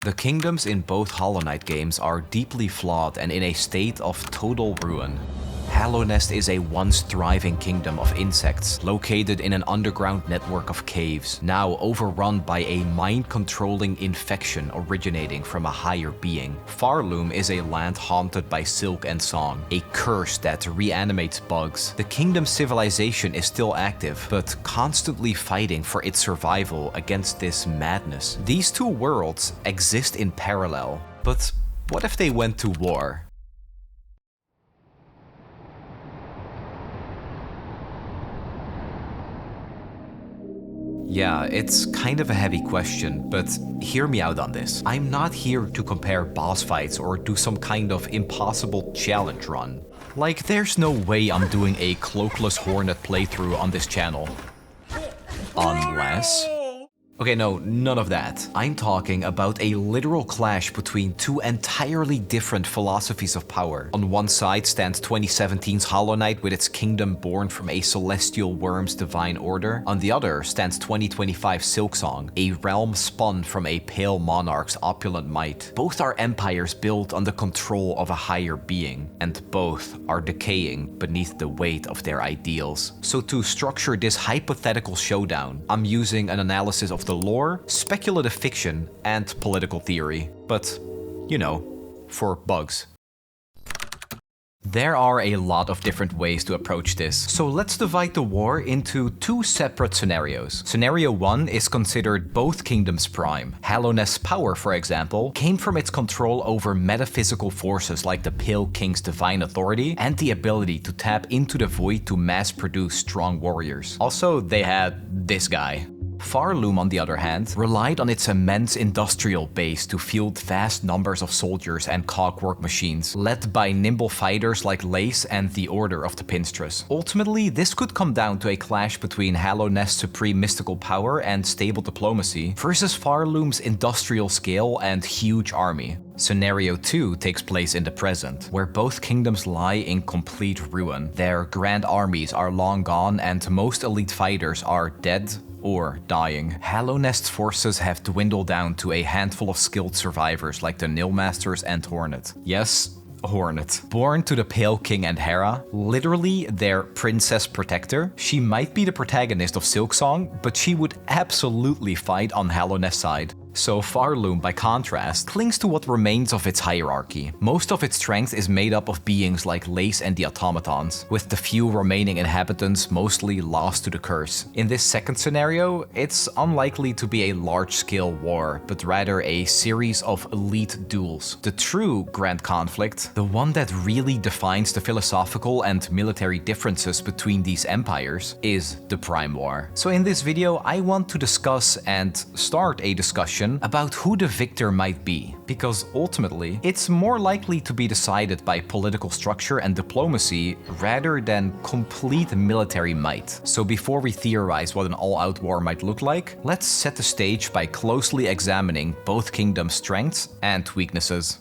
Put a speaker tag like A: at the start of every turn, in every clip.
A: The kingdoms in both Hollow Knight games are deeply flawed and in a state of total ruin. Hallownest is a once thriving kingdom of insects, located in an underground network of caves, now overrun by a mind-controlling infection originating from a higher being. Pharloom is a land haunted by Silk and Song, a curse that reanimates bugs. The kingdom's civilization is still active, but constantly fighting for its survival against this madness. These two worlds exist in parallel, but what if they went to war? Yeah, it's kind of a heavy question, but hear me out on this. I'm not here to compare boss fights or do some kind of impossible challenge run. Like, there's no way I'm doing a Cloakless Hornet playthrough on this channel. Unless... Okay, no, none of that. I'm talking about a literal clash between two entirely different philosophies of power. On one side stands 2017's Hollow Knight with its kingdom born from a celestial worm's divine order. On the other stands 2025's Silksong, a realm spun from a pale monarch's opulent might. Both are empires built on the control of a higher being, and both are decaying beneath the weight of their ideals. So to structure this hypothetical showdown, I'm using an analysis of the lore, speculative fiction, and political theory. But, you know, for bugs. There are a lot of different ways to approach this, so let's divide the war into two separate scenarios. Scenario 1 is considered both kingdoms' prime. Hallownest's power, for example, came from its control over metaphysical forces like the Pale King's divine authority and the ability to tap into the void to mass-produce strong warriors. Also, they had this guy. Pharloom, on the other hand, relied on its immense industrial base to field vast numbers of soldiers and cogwork machines, led by nimble fighters like Lace and the Order of the Pinstress. Ultimately, this could come down to a clash between Hallownest's supreme mystical power and stable diplomacy versus Pharloom's industrial scale and huge army. Scenario 2 takes place in the present, where both kingdoms lie in complete ruin. Their grand armies are long gone and most elite fighters are dead or dying. Hallownest's forces have dwindled down to a handful of skilled survivors like the Nilmasters and Hornet. Yes, Hornet. Born to the Pale King and Hera, literally their princess protector, she might be the protagonist of Silksong, but she would absolutely fight on Hallownest's side. So Pharloom, by contrast, clings to what remains of its hierarchy. Most of its strength is made up of beings like Lace and the automatons, with the few remaining inhabitants mostly lost to the curse. In this second scenario, it's unlikely to be a large-scale war, but rather a series of elite duels. The true grand conflict, the one that really defines the philosophical and military differences between these empires, is the Prime War. So in this video, I want to discuss and start a discussion about who the victor might be, because ultimately, it's more likely to be decided by political structure and diplomacy rather than complete military might. So before we theorize what an all-out war might look like, let's set the stage by closely examining both kingdoms' strengths and weaknesses.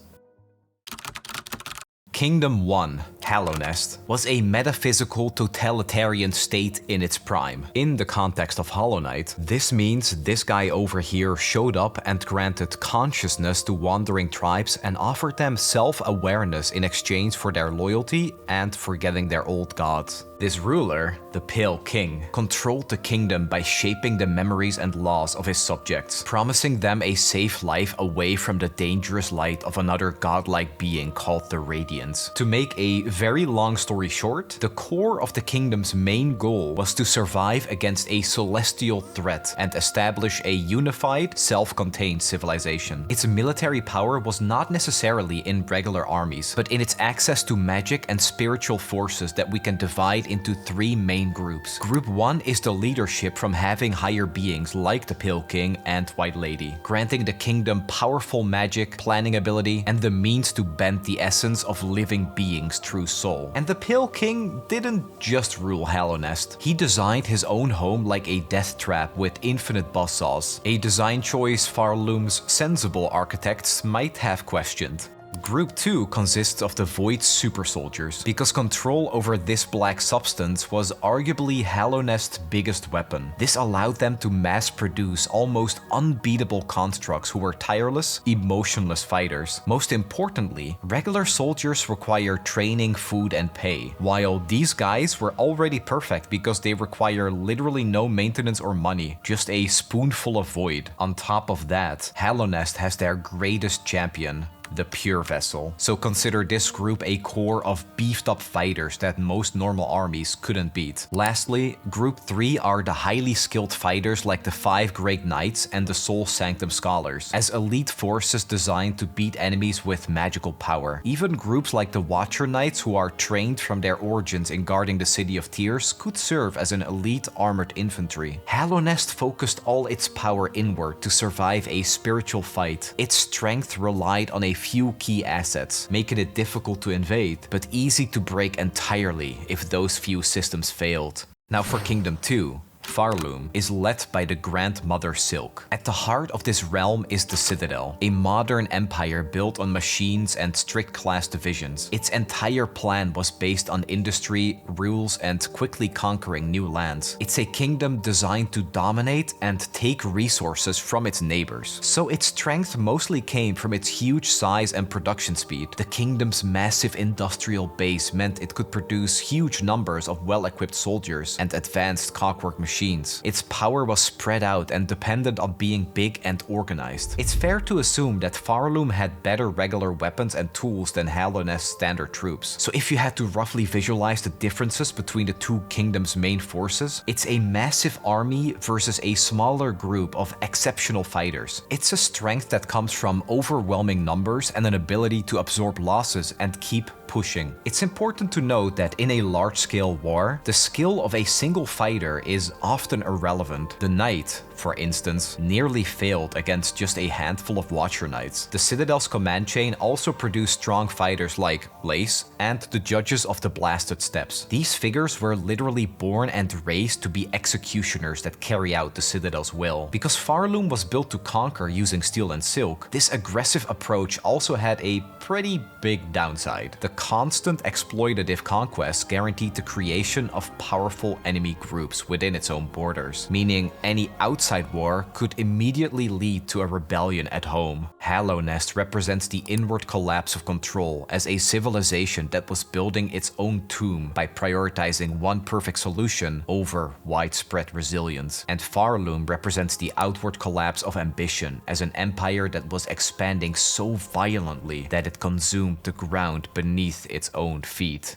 A: Kingdom 1, Hallownest, was a metaphysical totalitarian state in its prime. In the context of Hollow Knight, this means this guy over here showed up and granted consciousness to wandering tribes and offered them self-awareness in exchange for their loyalty and forgetting their old gods. This ruler, the Pale King, controlled the kingdom by shaping the memories and laws of his subjects, promising them a safe life away from the dangerous light of another godlike being called the Radiance. To make a very long story short, the core of the kingdom's main goal was to survive against a celestial threat and establish a unified, self-contained civilization. Its military power was not necessarily in regular armies, but in its access to magic and spiritual forces that we can divide into three main groups. Group 1 is the leadership from having higher beings like the Pale King and White Lady, granting the kingdom powerful magic, planning ability, and the means to bend the essence of living beings' true soul. And the Pale King didn't just rule Hallownest. He designed his own home like a death trap with infinite buzzsaws, a design choice Pharloom's sensible architects might have questioned. Group 2 consists of the Void Super Soldiers, because control over this black substance was arguably Hallownest's biggest weapon. This allowed them to mass produce almost unbeatable constructs who were tireless, emotionless fighters. Most importantly, regular soldiers require training, food, and pay, while these guys were already perfect because they require literally no maintenance or money, just a spoonful of void. On top of that, Hallownest has their greatest champion, the Pure Vessel. So consider this group a core of beefed up fighters that most normal armies couldn't beat. Lastly, Group 3 are the highly skilled fighters like the 5 Great Knights and the Soul Sanctum Scholars, as elite forces designed to beat enemies with magical power. Even groups like the Watcher Knights, who are trained from their origins in guarding the City of Tears, could serve as an elite armored infantry. Hallownest focused all its power inward to survive a spiritual fight. Its strength relied on a few key assets, making it difficult to invade, but easy to break entirely if those few systems failed. Now for Kingdom 2. Pharloom is led by the Grandmother Silk. At the heart of this realm is the Citadel, a modern empire built on machines and strict class divisions. Its entire plan was based on industry, rules, and quickly conquering new lands. It's a kingdom designed to dominate and take resources from its neighbors. So its strength mostly came from its huge size and production speed. The kingdom's massive industrial base meant it could produce huge numbers of well-equipped soldiers and advanced clockwork machines. Its power was spread out and depended on being big and organized. It's fair to assume that Pharloom had better regular weapons and tools than Hallownest's standard troops. So if you had to roughly visualize the differences between the two kingdoms' main forces, it's a massive army versus a smaller group of exceptional fighters. It's a strength that comes from overwhelming numbers and an ability to absorb losses and keep pushing. It's important to note that in a large-scale war, the skill of a single fighter is often irrelevant. The Knight, for instance, nearly failed against just a handful of Watcher Knights. The Citadel's command chain also produced strong fighters like Lace and the Judges of the Blasted Steppes. These figures were literally born and raised to be executioners that carry out the Citadel's will. Because Pharloom was built to conquer using steel and silk, this aggressive approach also had a pretty big downside. The constant exploitative conquest guaranteed the creation of powerful enemy groups within its own borders, meaning any outside war could immediately lead to a rebellion at home. Hallownest represents the inward collapse of control as a civilization that was building its own tomb by prioritizing one perfect solution over widespread resilience. And Pharloom represents the outward collapse of ambition as an empire that was expanding so violently that it consumed the ground beneath its own feet.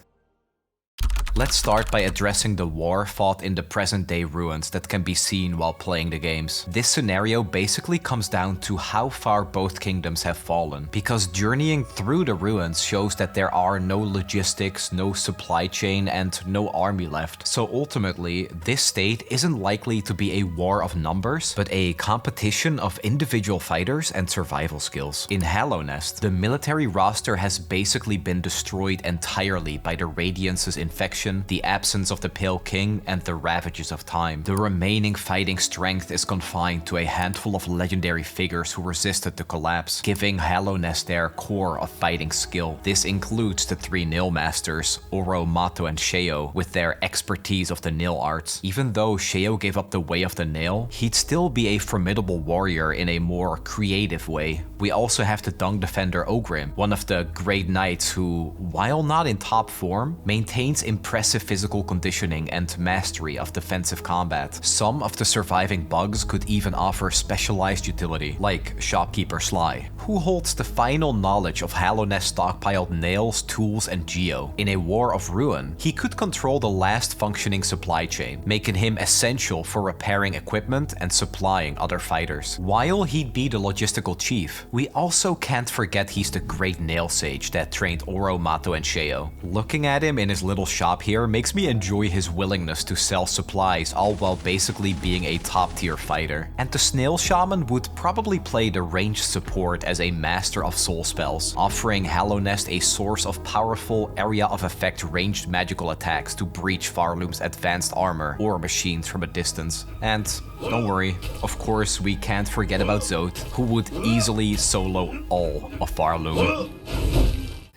A: Let's start by addressing the war fought in the present-day ruins that can be seen while playing the games. This scenario basically comes down to how far both kingdoms have fallen, because journeying through the ruins shows that there are no logistics, no supply chain, and no army left. So ultimately, this state isn't likely to be a war of numbers, but a competition of individual fighters and survival skills. In Hallownest, the military roster has basically been destroyed entirely by the Radiance's infection, the absence of the Pale King, and the ravages of time. The remaining fighting strength is confined to a handful of legendary figures who resisted the collapse, giving Hallownest their core of fighting skill. This includes the 3 Nail Masters, Oro, Mato, and Sheo, with their expertise of the nail arts. Even though Sheo gave up the way of the nail, he'd still be a formidable warrior in a more creative way. We also have the Dung Defender Ogrim, one of the Great Knights who, while not in top form, maintains impressive physical conditioning and mastery of defensive combat. Some of the surviving bugs could even offer specialized utility, like Shopkeeper Sly, who holds the final knowledge of Hallownest's stockpiled nails, tools, and geo. In a war of ruin, he could control the last functioning supply chain, making him essential for repairing equipment and supplying other fighters. While he'd be the logistical chief, we also can't forget he's the great nail sage that trained Oro, Mato, and Sheo. Looking at him in his little shop here makes me enjoy his willingness to sell supplies, all while basically being a top-tier fighter. And the Snail Shaman would probably play the ranged support as a master of soul spells, offering Hallownest a source of powerful area of effect ranged magical attacks to breach Pharloom's advanced armor or machines from a distance. And don't worry, of course we can't forget about Zoth, who would easily solo all of Pharloom.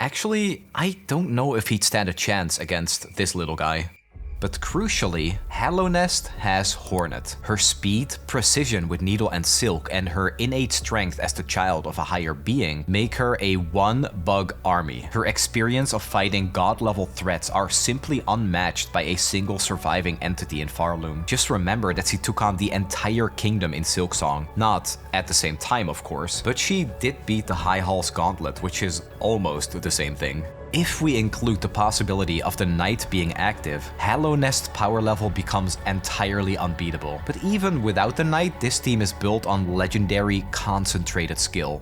A: Actually, I don't know if he'd stand a chance against this little guy. But crucially, Hallownest has Hornet. Her speed, precision with needle and silk, and her innate strength as the child of a higher being make her a one-bug army. Her experience of fighting god-level threats are simply unmatched by a single surviving entity in Pharloom. Just remember that she took on the entire kingdom in Silksong. Not at the same time, of course, but she did beat the High Hall's gauntlet, which is almost the same thing. If we include the possibility of the knight being active, Hallownest's power level becomes entirely unbeatable. But even without the knight, this team is built on legendary concentrated skill.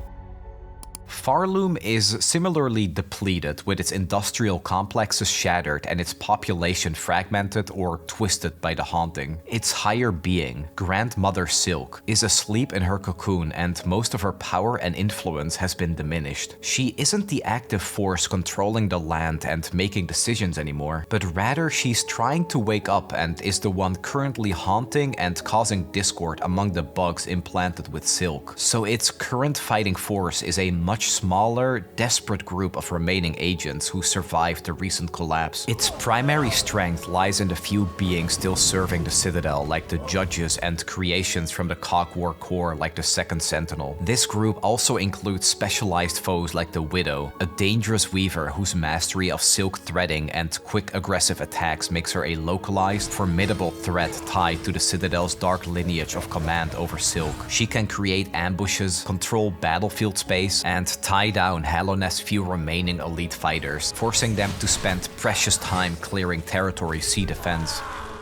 A: Pharloom is similarly depleted, with its industrial complexes shattered and its population fragmented or twisted by the haunting. Its higher being, Grandmother Silk, is asleep in her cocoon, and most of her power and influence has been diminished. She isn't the active force controlling the land and making decisions anymore, but rather she's trying to wake up and is the one currently haunting and causing discord among the bugs implanted with Silk. So its current fighting force is a much smaller, desperate group of remaining agents who survived the recent collapse. Its primary strength lies in the few beings still serving the Citadel, like the judges and creations from the Cogwar Corps like the Second Sentinel. This group also includes specialized foes like the Widow, a dangerous weaver whose mastery of silk threading and quick aggressive attacks makes her a localized, formidable threat tied to the Citadel's dark lineage of command over Silk. She can create ambushes, control battlefield space, and tie down Hallownest's few remaining elite fighters, forcing them to spend precious time clearing territory sea defense.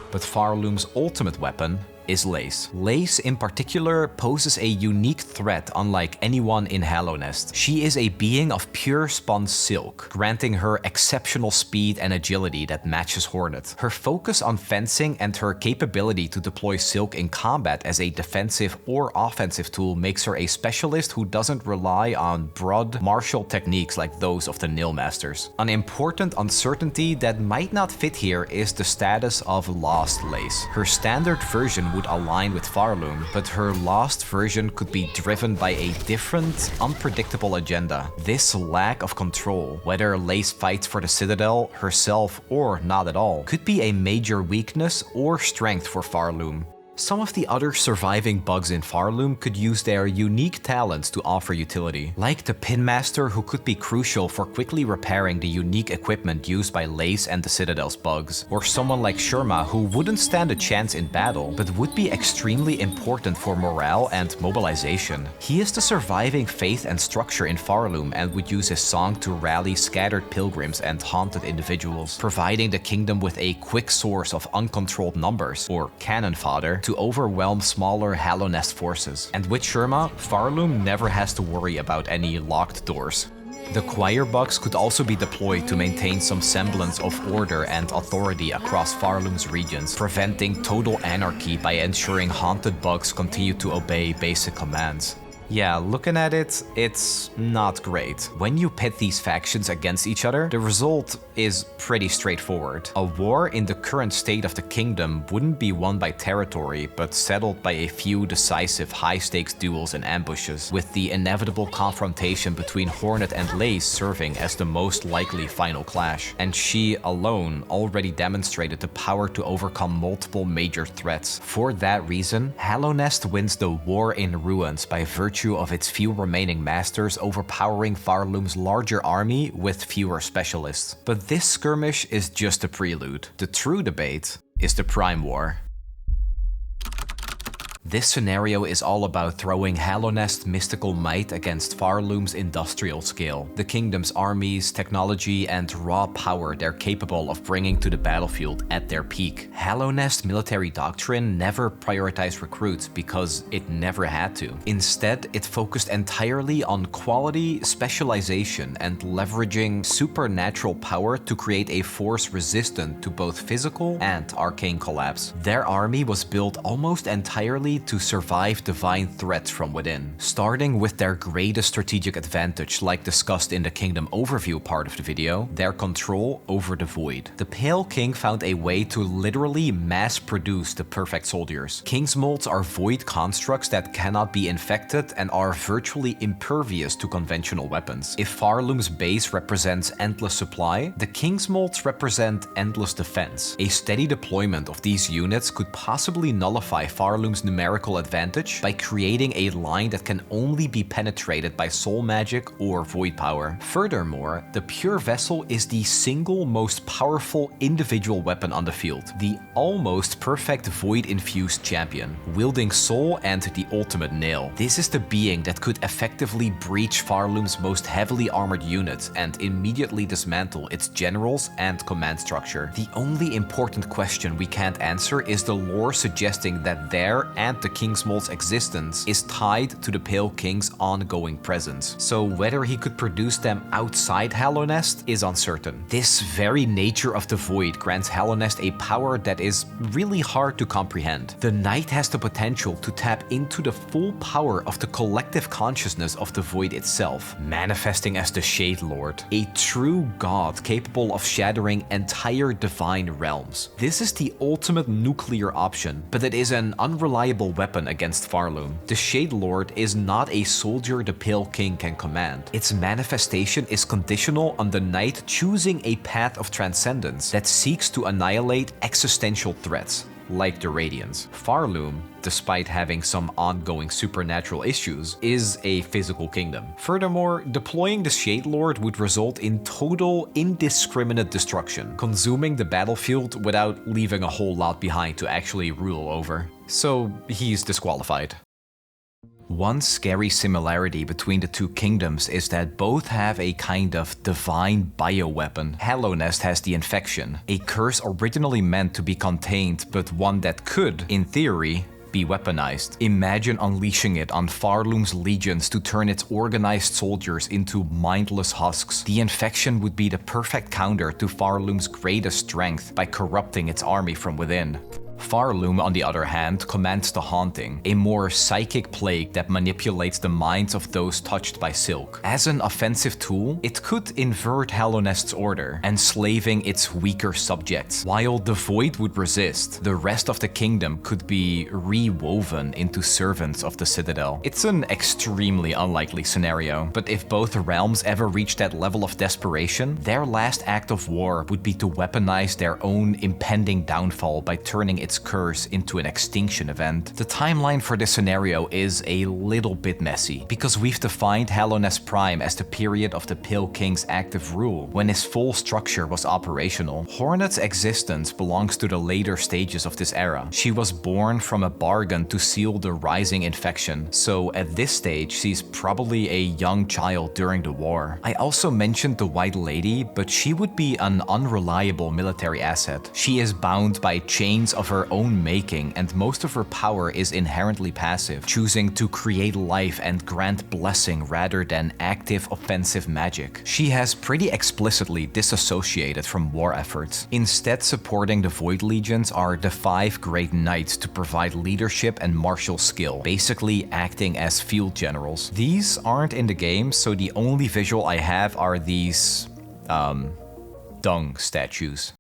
A: But Pharloom's ultimate weapon is Lace. Lace in particular poses a unique threat unlike anyone in Hallownest. She is a being of pure spun silk, granting her exceptional speed and agility that matches Hornet. Her focus on fencing and her capability to deploy silk in combat as a defensive or offensive tool makes her a specialist who doesn't rely on broad martial techniques like those of the Nil Masters. An important uncertainty that might not fit here is the status of Lost Lace. Her standard version would align with Pharloom, but her lost version could be driven by a different, unpredictable agenda. This lack of control, whether Lace fights for the Citadel, herself, or not at all, could be a major weakness or strength for Pharloom. Some of the other surviving bugs in Pharloom could use their unique talents to offer utility, like the Pinmaster, who could be crucial for quickly repairing the unique equipment used by Lace and the Citadel's bugs, or someone like Sherma, who wouldn't stand a chance in battle, but would be extremely important for morale and mobilization. He is the surviving faith and structure in Pharloom and would use his song to rally scattered pilgrims and haunted individuals, providing the kingdom with a quick source of uncontrolled numbers, or cannon fodder, to overwhelm smaller Hallownest forces. And with Sherma, Pharloom never has to worry about any locked doors. The choir bugs could also be deployed to maintain some semblance of order and authority across Pharloom's regions, preventing total anarchy by ensuring haunted bugs continue to obey basic commands. Yeah, looking at it, it's not great. When you pit these factions against each other, the result is pretty straightforward. A war in the current state of the kingdom wouldn't be won by territory, but settled by a few decisive high-stakes duels and ambushes, with the inevitable confrontation between Hornet and Lace serving as the most likely final clash. And she alone already demonstrated the power to overcome multiple major threats. For that reason, Hallownest wins the War in Ruins by virtue of its few remaining masters overpowering Pharloom's larger army with fewer specialists. But this skirmish is just a prelude. The true debate is the Prime War. This scenario is all about throwing Hallownest's mystical might against Pharloom's industrial scale, the kingdom's armies, technology, and raw power they're capable of bringing to the battlefield at their peak. Hallownest's military doctrine never prioritized recruits because it never had to. Instead, it focused entirely on quality, specialization, and leveraging supernatural power to create a force resistant to both physical and arcane collapse. Their army was built almost entirely ability to survive divine threats from within. Starting with their greatest strategic advantage, like discussed in the kingdom overview part of the video, their control over the void. The Pale King found a way to literally mass produce the perfect soldiers. King's molds are void constructs that cannot be infected and are virtually impervious to conventional weapons. If Pharloom's base represents endless supply, the King's molds represent endless defense. A steady deployment of these units could possibly nullify Pharloom's numerical advantage by creating a line that can only be penetrated by soul magic or void power. Furthermore, the Pure Vessel is the single most powerful individual weapon on the field, the almost perfect void-infused champion, wielding soul and the ultimate nail. This is the being that could effectively breach Pharloom's most heavily armored units and immediately dismantle its generals and command structure. The only important question we can't answer is the lore suggesting that their and the King's Mold's existence is tied to the Pale King's ongoing presence. So whether he could produce them outside Hallownest is uncertain. This very nature of the void grants Hallownest a power that is really hard to comprehend. The Knight has the potential to tap into the full power of the collective consciousness of the void itself, manifesting as the Shade Lord, a true god capable of shattering entire divine realms. This is the ultimate nuclear option, but it is an unreliable weapon against Pharloom. The Shade Lord is not a soldier the Pale King can command. Its manifestation is conditional on the Knight choosing a path of transcendence that seeks to annihilate existential threats, like the Radiants. Pharloom, despite having some ongoing supernatural issues, is a physical kingdom. Furthermore, deploying the Shade Lord would result in total indiscriminate destruction, consuming the battlefield without leaving a whole lot behind to actually rule over. So he's disqualified. One scary similarity between the two kingdoms is that both have a kind of divine bioweapon. Hallownest has the Infection, a curse originally meant to be contained, but one that could, in theory, be weaponized. Imagine unleashing it on Pharloom's legions to turn its organized soldiers into mindless husks. The Infection would be the perfect counter to Pharloom's greatest strength by corrupting its army from within. Pharloom, on the other hand, commands the Haunting, a more psychic plague that manipulates the minds of those touched by Silk. As an offensive tool, it could invert Hallownest's order, enslaving its weaker subjects. While the Void would resist, the rest of the kingdom could be rewoven into servants of the Citadel. It's an extremely unlikely scenario, but if both realms ever reach that level of desperation, their last act of war would be to weaponize their own impending downfall by turning its curse into an extinction event. The timeline for this scenario is a little bit messy, because we've defined Hallownest Prime as the period of the Pale King's active rule, when his full structure was operational. Hornet's existence belongs to the later stages of this era. She was born from a bargain to seal the rising Infection, so at this stage she's probably a young child during the war. I also mentioned the White Lady, but she would be an unreliable military asset. She is bound by chains of her own making, and most of her power is inherently passive, choosing to create life and grant blessing rather than active offensive magic. She has pretty explicitly disassociated from war efforts, instead supporting the Void Legions are the 5 Great Knights to provide leadership and martial skill, basically acting as field generals. These aren't in the game, so the only visual I have are these, dung statues.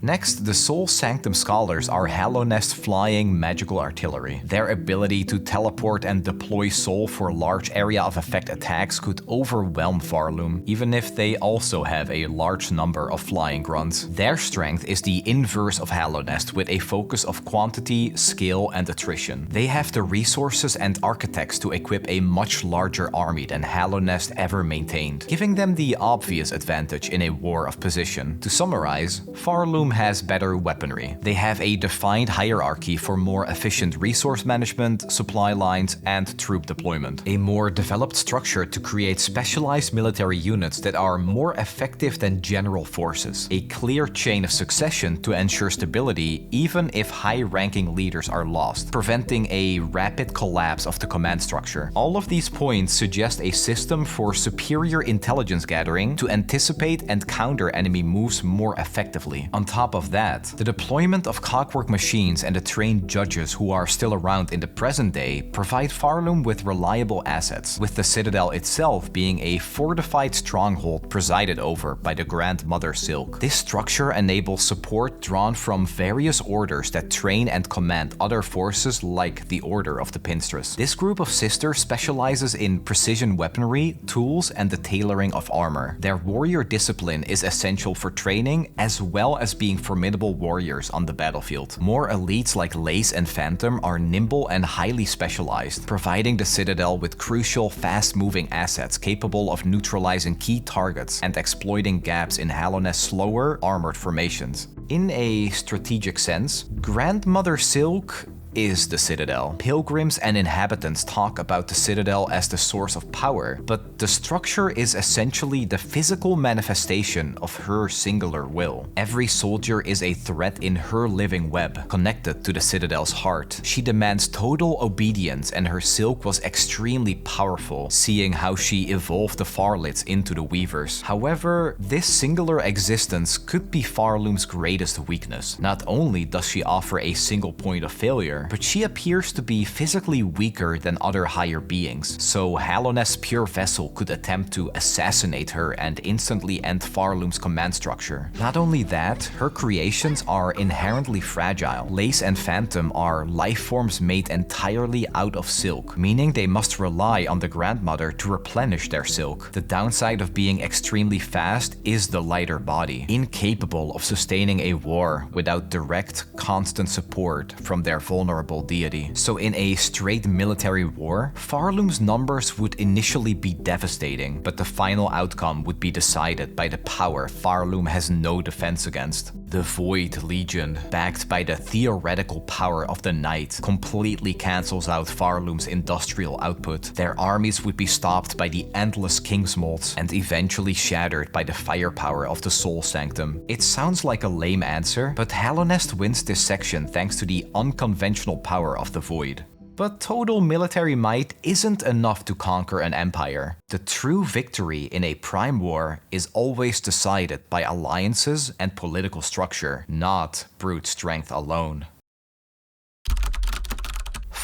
A: Next, the Soul Sanctum Scholars are Hallownest flying magical artillery. Their ability to teleport and deploy soul for large area of effect attacks could overwhelm Pharloom, even if they also have a large number of flying grunts. Their strength is the inverse of Hallownest, with a focus of quantity, skill, and attrition. They have the resources and architects to equip a much larger army than Hallownest ever maintained, giving them the obvious advantage in a war of position. To summarize, Pharloom has better weaponry. They have a defined hierarchy for more efficient resource management, supply lines, and troop deployment. A more developed structure to create specialized military units that are more effective than general forces. A clear chain of succession to ensure stability even if high-ranking leaders are lost, preventing a rapid collapse of the command structure. All of these points suggest a system for superior intelligence gathering to anticipate and counter enemy moves more effectively. On top of that, the deployment of clockwork machines and the trained judges who are still around in the present day provide Pharloom with reliable assets, with the citadel itself being a fortified stronghold presided over by the Grandmother Silk. This structure enables support drawn from various orders that train and command other forces like the Order of the Pinstress. This group of sisters specializes in precision weaponry, tools, and the tailoring of armor. Their warrior discipline is essential for training as well as being formidable warriors on the battlefield. More elites like Lace and Phantom are nimble and highly specialized, providing the Citadel with crucial fast-moving assets capable of neutralizing key targets and exploiting gaps in Hallownest's slower, armored formations. In a strategic sense, Grandmother Silk is the Citadel. Pilgrims and inhabitants talk about the Citadel as the source of power, but the structure is essentially the physical manifestation of her singular will. Every soldier is a threat in her living web, connected to the Citadel's heart. She demands total obedience, and her silk was extremely powerful, seeing how she evolved the Farlits into the Weavers. However, this singular existence could be Pharloom's greatest weakness. Not only does she offer a single point of failure, but she appears to be physically weaker than other higher beings, so Hallownest's pure vessel could attempt to assassinate her and instantly end Pharloom's command structure. Not only that, her creations are inherently fragile. Lace and Phantom are life forms made entirely out of silk, meaning they must rely on the Grandmother to replenish their silk. The downside of being extremely fast is the lighter body, incapable of sustaining a war without direct, constant support from their vulnerable deity. So in a straight military war, Pharloom's numbers would initially be devastating, but the final outcome would be decided by the power Pharloom has no defense against. The Void Legion, backed by the theoretical power of the Night, completely cancels out Pharloom's industrial output. Their armies would be stopped by the endless Kingsmolds and eventually shattered by the firepower of the Soul Sanctum. It sounds like a lame answer, but Hallownest wins this section thanks to the unconventional power of the Void. But total military might isn't enough to conquer an empire. The true victory in a prime war is always decided by alliances and political structure, not brute strength alone.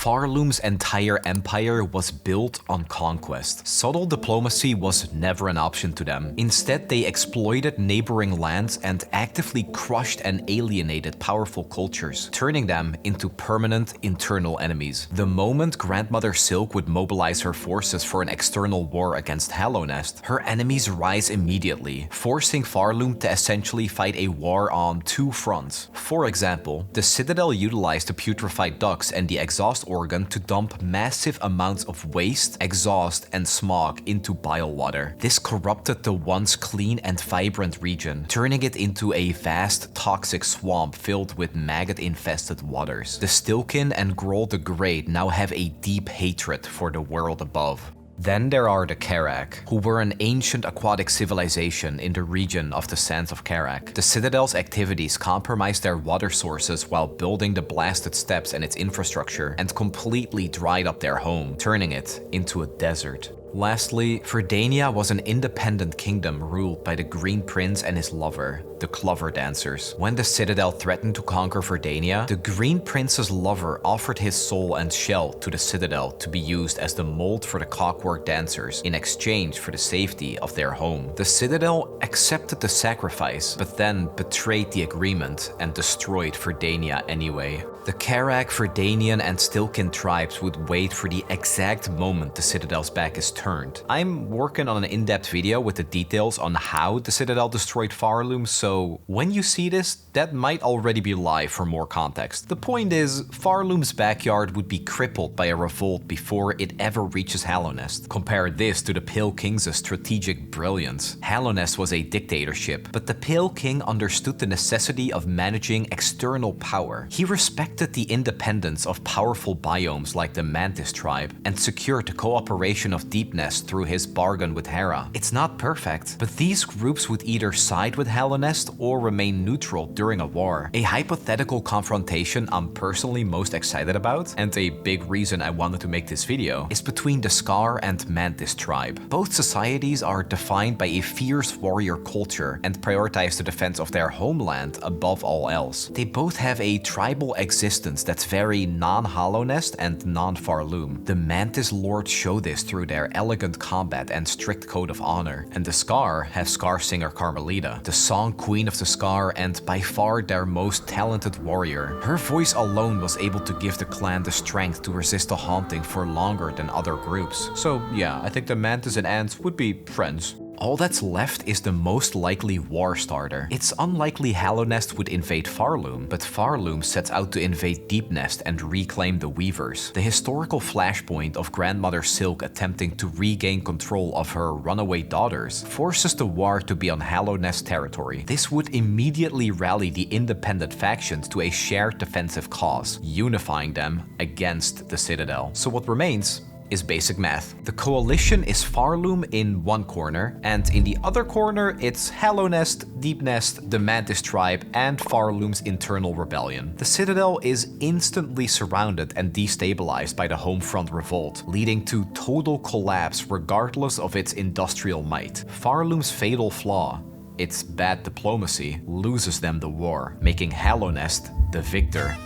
A: Pharloom's entire empire was built on conquest. Subtle diplomacy was never an option to them. Instead, they exploited neighboring lands and actively crushed and alienated powerful cultures, turning them into permanent internal enemies. The moment Grandmother Silk would mobilize her forces for an external war against Hallownest, her enemies rise immediately, forcing Pharloom to essentially fight a war on two fronts. For example, the Citadel utilized the putrefied ducts and the exhaust organ to dump massive amounts of waste, exhaust, and smog into bile water. This corrupted the once clean and vibrant region, turning it into a vast toxic swamp filled with maggot-infested waters. The Stilkin and Groll the Great now have a deep hatred for the world above. Then there are the Karak, who were an ancient aquatic civilization in the region of the Sands of Karak. The Citadel's activities compromised their water sources while building the blasted steppes and its infrastructure, and completely dried up their home, turning it into a desert. Lastly, Verdania was an independent kingdom ruled by the Green Prince and his lover, the Clover Dancers. When the Citadel threatened to conquer Verdania, the Green Prince's lover offered his soul and shell to the Citadel to be used as the mold for the Clockwork Dancers in exchange for the safety of their home. The Citadel accepted the sacrifice, but then betrayed the agreement and destroyed Verdania anyway. The Karak, Verdanian, and Stilkin tribes would wait for the exact moment the Citadel's back is turned. I'm working on an in-depth video with the details on how the Citadel destroyed Pharloom, so when you see this, that might already be live for more context. The point is, Pharloom's backyard would be crippled by a revolt before it ever reaches Hallownest. Compare this to the Pale King's strategic brilliance. Hallownest was a dictatorship, but the Pale King understood the necessity of managing external power. He respected respected the independence of powerful biomes like the Mantis tribe, and secured the cooperation of Deepnest through his bargain with Hera. It's not perfect, but these groups would either side with Hallownest or remain neutral during a war. A hypothetical confrontation I'm personally most excited about, and a big reason I wanted to make this video, is between the Scar and Mantis tribe. Both societies are defined by a fierce warrior culture and prioritize the defense of their homeland above all else. They both have a tribal existence that's very non-Hallownest and non-Pharloom. The Mantis lords show this through their elegant combat and strict code of honor, and the Scar have Scar singer Carmelita, the song queen of the Scar and by far their most talented warrior. Her voice alone was able to give the clan the strength to resist the haunting for longer than other groups. So yeah, I think the Mantis and Ants would be friends. All that's left is the most likely war starter. It's unlikely Hallownest would invade Pharloom, but Pharloom sets out to invade Deepnest and reclaim the Weavers. The historical flashpoint of Grandmother Silk attempting to regain control of her runaway daughters forces the war to be on Hallownest territory. This would immediately rally the independent factions to a shared defensive cause, unifying them against the Citadel. So what remains is basic math. The coalition is Pharloom in one corner, and in the other corner it's Hallownest, Deepnest, the Mantis tribe, and Pharloom's internal rebellion. The Citadel is instantly surrounded and destabilized by the Homefront revolt, leading to total collapse regardless of its industrial might. Pharloom's fatal flaw, its bad diplomacy, loses them the war, making Hallownest the victor.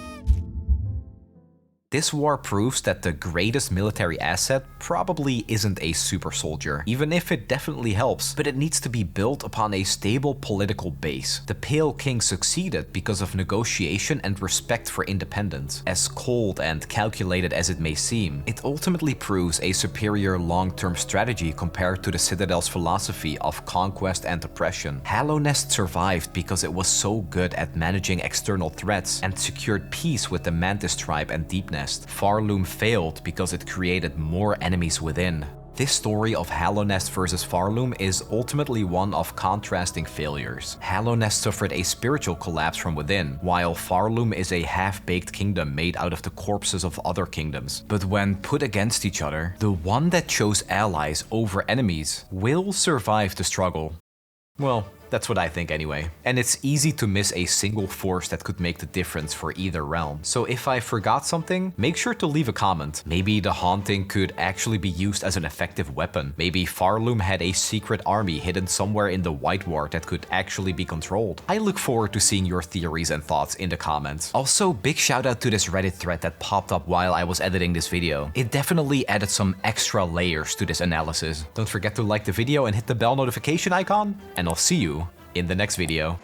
A: This war proves that the greatest military asset probably isn't a super soldier, even if it definitely helps, but it needs to be built upon a stable political base. The Pale King succeeded because of negotiation and respect for independence. As cold and calculated as it may seem, it ultimately proves a superior long-term strategy compared to the Citadel's philosophy of conquest and oppression. Hallownest survived because it was so good at managing external threats and secured peace with the Mantis tribe and Deepnest. Pharloom failed because it created more enemies within. This story of Hallownest versus Pharloom is ultimately one of contrasting failures. Hallownest suffered a spiritual collapse from within, while Pharloom is a half-baked kingdom made out of the corpses of other kingdoms. But when put against each other, the one that chose allies over enemies will survive the struggle. Well, that's what I think anyway. And it's easy to miss a single force that could make the difference for either realm. So if I forgot something, make sure to leave a comment. Maybe the haunting could actually be used as an effective weapon. Maybe Pharloom had a secret army hidden somewhere in the White War that could actually be controlled. I look forward to seeing your theories and thoughts in the comments. Also, big shout out to this Reddit thread that popped up while I was editing this video. It definitely added some extra layers to this analysis. Don't forget to like the video and hit the bell notification icon, and I'll see you in the next video.